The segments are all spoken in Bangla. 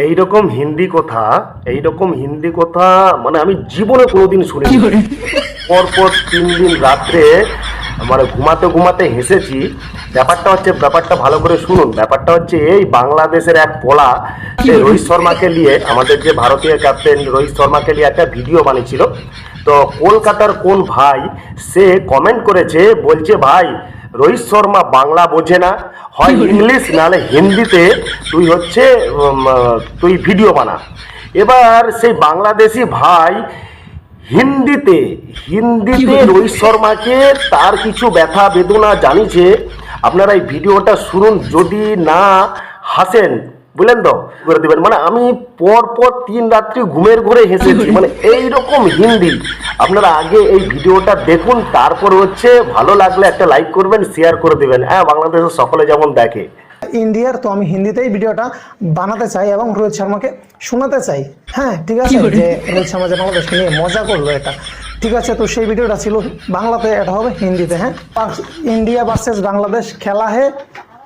এইরকম হিন্দি কথা মানে আমি জীবনে কোনোদিন শুনিনি। পরপর 3 দিন রাত্রে মানে ঘুমাতে ঘুমাতে হেসেছি। ব্যাপারটা ভালো করে শুনুন। ব্যাপারটা হচ্ছে এই বাংলাদেশের এক পোলা সে রোহিত শর্মাকে নিয়ে, আমাদের যে ভারতীয় ক্যাপ্টেন রোহিত শর্মাকে নিয়ে একটা ভিডিও বানিয়েছিল। তো কলকাতার কোন ভাই সে কমেন্ট করেছে, বলছে ভাই রোহিত শর্মা বাংলা বোঝে না, হয় ইংলিশ নাহলে হিন্দিতে তুই ভিডিও বানা। এবার সেই বাংলাদেশি ভাই হিন্দিতে হিন্দিতে রোহিত শর্মাকে তার কিছু ব্যথা বেদনা জানিয়েছে। আপনারা এই ভিডিওটা শুনুন, যদি না হাসেন বুঝলেন তো করে দেবেন। মানে আমি পর 3 রাত্রি ঘুমের ঘরে হেসেছি। মানে এইরকম হিন্দি। আপনারা আগে এই ভিডিওটা দেখুন, তারপর ভালো লাগলে একটা লাইক করবেন, শেয়ার করে দেবেন। হ্যাঁ, বাংলাদেশের সকলে যেমন দেখে ইন্ডিয়ার, তো আমি হিন্দিতেই ভিডিওটা বানাতে চাই এবং রোহিত শর্মাকে শোনাতে চাই। হ্যাঁ ঠিক আছে, যে রোহিত শর্মা যে বাংলাদেশকে নিয়ে মজা করলো এটা ঠিক আছে। তো সেই ভিডিওটা ছিল বাংলাতে, এটা হবে হিন্দিতে। হ্যাঁ, ইন্ডিয়া ভার্সেস বাংলাদেশ খেলা है,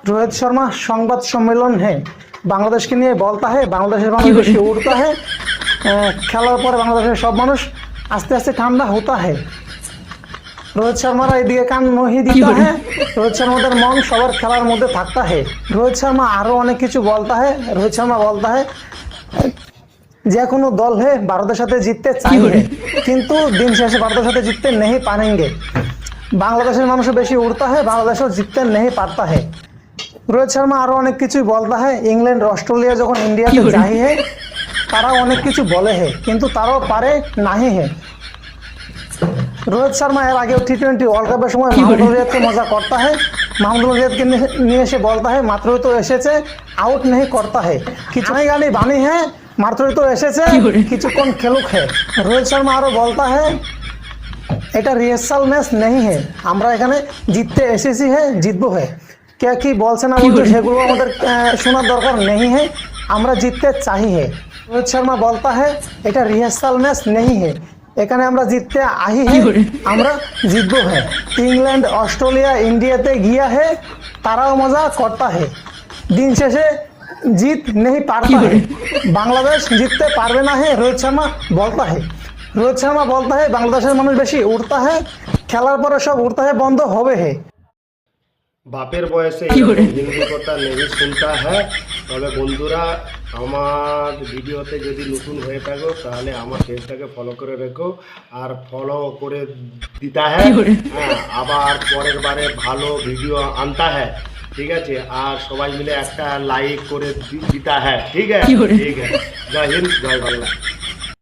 रोहित शर्मा সংবাদ সম্মেলন है, বাংলাদেশকে নিয়ে বলতা है, বাংলাদেশের মানুষ বেশি উড়তা है, খেলার পরে বাংলাদেশের সব মানুষ আস্তে আস্তে ঠান্ডা হতা है। রোহিত শর্মারা এদিকে কান নহি দিতা হ্যাঁ, রোহিত শর্মাদের মন সবার খেলার মধ্যে থাকতা है। রোহিত শর্মা আরো অনেক কিছু বলতা है। রোহিত শর্মা বলতা है যে কোনো দল है ভারতের সাথে জিততে চাইবে, কিন্তু দিন শেষে ভারতের সাথে জিততে नहीं पाएंगे। বাংলাদেশের মানুষও বেশি উড়তা है, বাংলাদেশও জিততে नहीं पाता है। রোহিত শর্মা আরো অনেক কিছুই বলতা है। ইংল্যান্ড অস্ট্রেলিয়া যখন ইন্ডিয়াতে যাই है তারাও অনেক কিছু বলে है, কিন্তু তারাও পারে নাহি है। रोहित शर्मा এর আগে টি20 ওয়ার্ল্ড কাপের সময় মাহমুদুল রিয়াদকে মজা করতা है, মাহমুদুল রিয়াদকে নিয়ে এসে বলতা है মাত্রই তো এসেছে, আউট नहीं करता है। কিছু গানি বানি है, মাত্রই তো এসেছে, কিছুক্ষণ খেলুক है। রোহিত শর্মা আরো বলতা है এটা রিহার্সাল ম্যাচ नहीं है, আমরা এখানে জিততে এসেছি है, জিতবো है। কে কি বলছে না বলছে সেগুলো আমাদের শোনার দরকার नहीं है, আমরা জিততে চাই है। রোহিত শর্মা বলতা है এটা রিহার্সাল ম্যাচ नहीं है, এখানে আমরা জিততে আহি হে, আমরা জিতবো হে। ইংল্যান্ড অস্ট্রেলিয়া ইন্ডিয়াতে গিয়া হে, তারাও মজা করতা হে, দিন শেষে জিত নেই পারতা হে, বাংলাদেশ জিততে পারবে না হে। রোহিত শর্মা বলতা হে, রোহিত শর্মা বলতা হে বাংলাদেশের মানুষ বেশি উড়তা হে, খেলার পরে সব উড়তা হে বন্ধ হবে হে। বাপের বয়সে হিন্দি কথা নেই শুনতা হ্যাঁ। তবে বন্ধুরা, আমার ভিডিওতে যদি নতুন হয়ে থাকো তাহলে আমার পেজটাকে ফলো করে রেখো আর ফলো করে দিতা হ্যাঁ। হ্যাঁ, আবার পরের বারে ভালো ভিডিও আনতা হ্যাঁ, ঠিক আছে। আর সবাই মিলে একটা লাইক করে দিতা হ্যাঁ, ঠিক আছে। ঠিক আছে, জয় হিন্দ, জয় বাংলা।